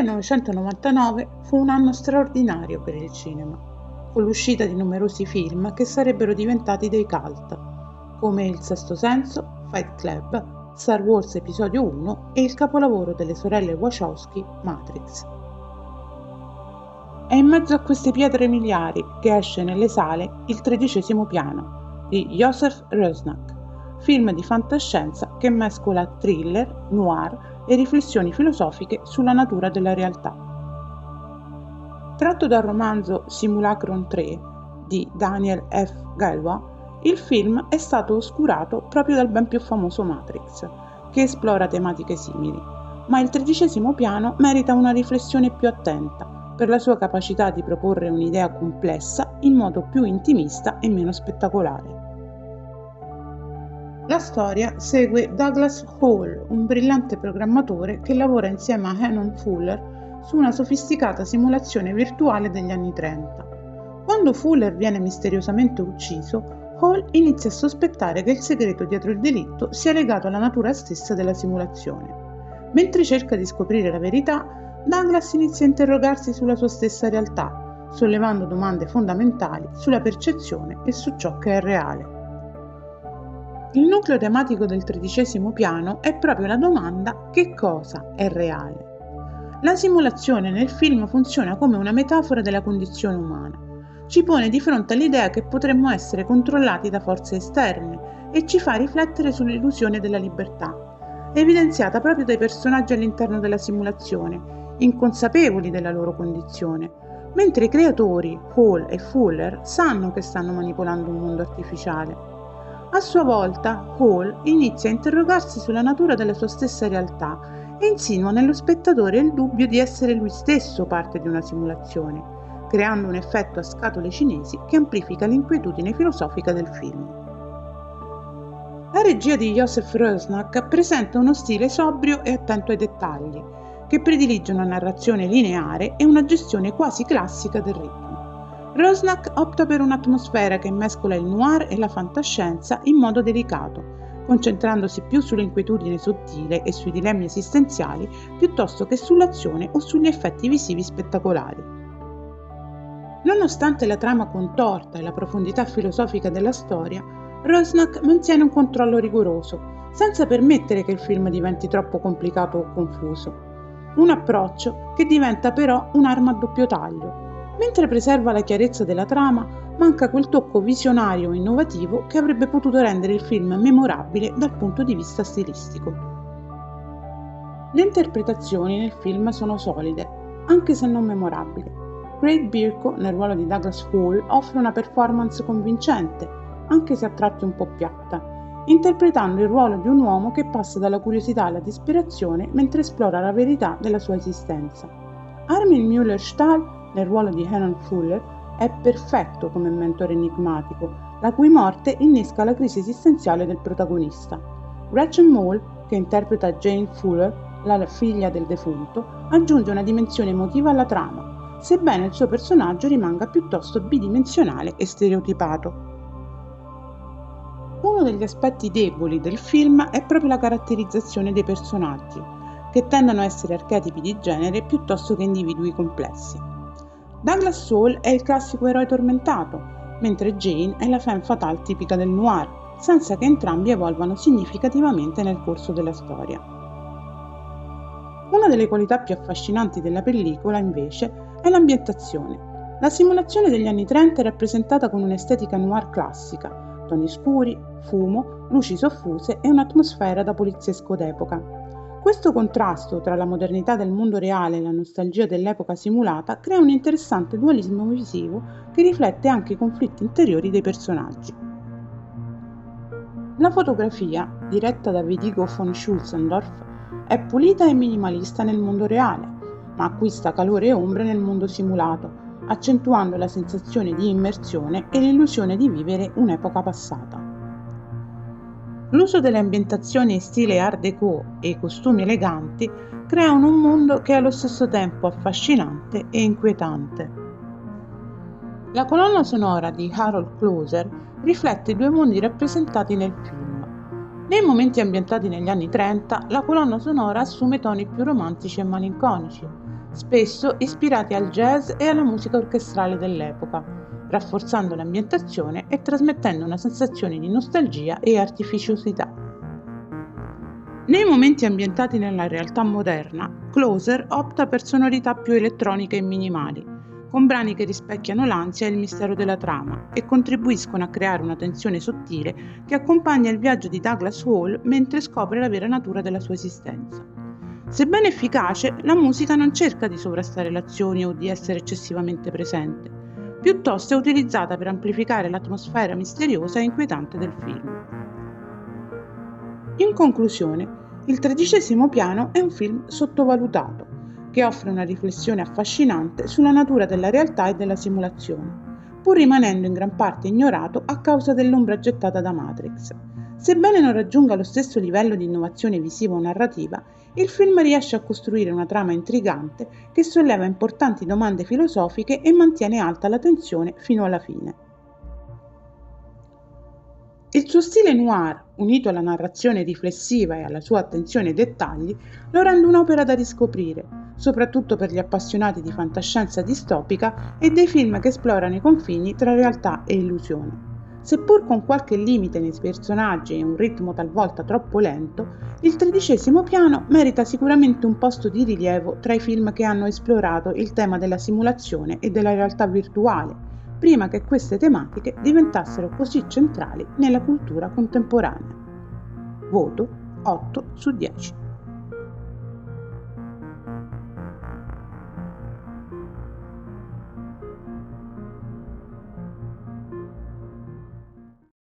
1999 fu un anno straordinario per il cinema, con l'uscita di numerosi film che sarebbero diventati dei cult, come Il Sesto Senso, Fight Club, Star Wars Episodio 1 e il capolavoro delle sorelle Wachowski, Matrix. È in mezzo a queste pietre miliari che esce nelle sale Il 13° piano di Joseph Rusnak, film di fantascienza che mescola thriller, noir e riflessioni filosofiche sulla natura della realtà. Tratto dal romanzo Simulacron 3 di Daniel F. Galwa, il film è stato oscurato proprio dal ben più famoso Matrix, che esplora tematiche simili, ma il 13° piano merita una riflessione più attenta per la sua capacità di proporre un'idea complessa in modo più intimista e meno spettacolare. La storia segue Douglas Hall, un brillante programmatore che lavora insieme a Hannon Fuller su una sofisticata simulazione virtuale degli anni 30. Quando Fuller viene misteriosamente ucciso, Hall inizia a sospettare che il segreto dietro il delitto sia legato alla natura stessa della simulazione. Mentre cerca di scoprire la verità, Douglas inizia a interrogarsi sulla sua stessa realtà, sollevando domande fondamentali sulla percezione e su ciò che è reale. Il nucleo tematico del 13° piano è proprio la domanda: che cosa è reale? La simulazione nel film funziona come una metafora della condizione umana. Ci pone di fronte all'idea che potremmo essere controllati da forze esterne e ci fa riflettere sull'illusione della libertà, evidenziata proprio dai personaggi all'interno della simulazione, inconsapevoli della loro condizione, mentre i creatori, Hall e Fuller, sanno che stanno manipolando un mondo artificiale. A sua volta, Hall inizia a interrogarsi sulla natura della sua stessa realtà e insinua nello spettatore il dubbio di essere lui stesso parte di una simulazione, creando un effetto a scatole cinesi che amplifica l'inquietudine filosofica del film. La regia di Joseph Rusnak presenta uno stile sobrio e attento ai dettagli, che predilige una narrazione lineare e una gestione quasi classica del ritmo. Rusnak opta per un'atmosfera che mescola il noir e la fantascienza in modo delicato, concentrandosi più sull'inquietudine sottile e sui dilemmi esistenziali piuttosto che sull'azione o sugli effetti visivi spettacolari. Nonostante la trama contorta e la profondità filosofica della storia, Rusnak mantiene un controllo rigoroso, senza permettere che il film diventi troppo complicato o confuso. Un approccio che diventa però un'arma a doppio taglio. Mentre preserva la chiarezza della trama, manca quel tocco visionario e innovativo che avrebbe potuto rendere il film memorabile dal punto di vista stilistico. Le interpretazioni nel film sono solide, anche se non memorabili. Craig Bierko, nel ruolo di Douglas Hall, offre una performance convincente, anche se a tratti un po' piatta, interpretando il ruolo di un uomo che passa dalla curiosità alla disperazione mentre esplora la verità della sua esistenza. Armin Mueller-Stahl, nel ruolo di Hannon Fuller, è perfetto come mentore enigmatico, la cui morte innesca la crisi esistenziale del protagonista. Gretchen Mol, che interpreta Jane Fuller, la figlia del defunto, aggiunge una dimensione emotiva alla trama, sebbene il suo personaggio rimanga piuttosto bidimensionale e stereotipato. Uno degli aspetti deboli del film è proprio la caratterizzazione dei personaggi, che tendono a essere archetipi di genere piuttosto che individui complessi. Douglas Hall è il classico eroe tormentato, mentre Jane è la femme fatale tipica del noir, senza che entrambi evolvano significativamente nel corso della storia. Una delle qualità più affascinanti della pellicola, invece, è l'ambientazione. La simulazione degli anni 30 è rappresentata con un'estetica noir classica, toni scuri, fumo, luci soffuse e un'atmosfera da poliziesco d'epoca. Questo contrasto tra la modernità del mondo reale e la nostalgia dell'epoca simulata crea un interessante dualismo visivo che riflette anche i conflitti interiori dei personaggi. La fotografia, diretta da Vidigo von Schulzendorf, è pulita e minimalista nel mondo reale, ma acquista calore e ombre nel mondo simulato, accentuando la sensazione di immersione e l'illusione di vivere un'epoca passata. L'uso delle ambientazioni in stile Art Deco e i costumi eleganti creano un mondo che è allo stesso tempo affascinante e inquietante. La colonna sonora di Harold Closer riflette i due mondi rappresentati nel film. Nei momenti ambientati negli anni 30, la colonna sonora assume toni più romantici e malinconici, spesso ispirati al jazz e alla musica orchestrale dell'epoca, rafforzando l'ambientazione e trasmettendo una sensazione di nostalgia e artificiosità. Nei momenti ambientati nella realtà moderna, Closer opta per sonorità più elettroniche e minimali, con brani che rispecchiano l'ansia e il mistero della trama e contribuiscono a creare una tensione sottile che accompagna il viaggio di Douglas Hall mentre scopre la vera natura della sua esistenza. Sebbene efficace, la musica non cerca di sovrastare le azioni o di essere eccessivamente presente, piuttosto è utilizzata per amplificare l'atmosfera misteriosa e inquietante del film. In conclusione, Il 13° piano è un film sottovalutato, che offre una riflessione affascinante sulla natura della realtà e della simulazione, pur rimanendo in gran parte ignorato a causa dell'ombra gettata da Matrix. Sebbene non raggiunga lo stesso livello di innovazione visiva o narrativa, il film riesce a costruire una trama intrigante che solleva importanti domande filosofiche e mantiene alta la tensione fino alla fine. Il suo stile noir, unito alla narrazione riflessiva e alla sua attenzione ai dettagli, lo rende un'opera da riscoprire, soprattutto per gli appassionati di fantascienza distopica e dei film che esplorano i confini tra realtà e illusione. Seppur con qualche limite nei personaggi e un ritmo talvolta troppo lento, Il 13° piano merita sicuramente un posto di rilievo tra i film che hanno esplorato il tema della simulazione e della realtà virtuale, prima che queste tematiche diventassero così centrali nella cultura contemporanea. Voto 8/10.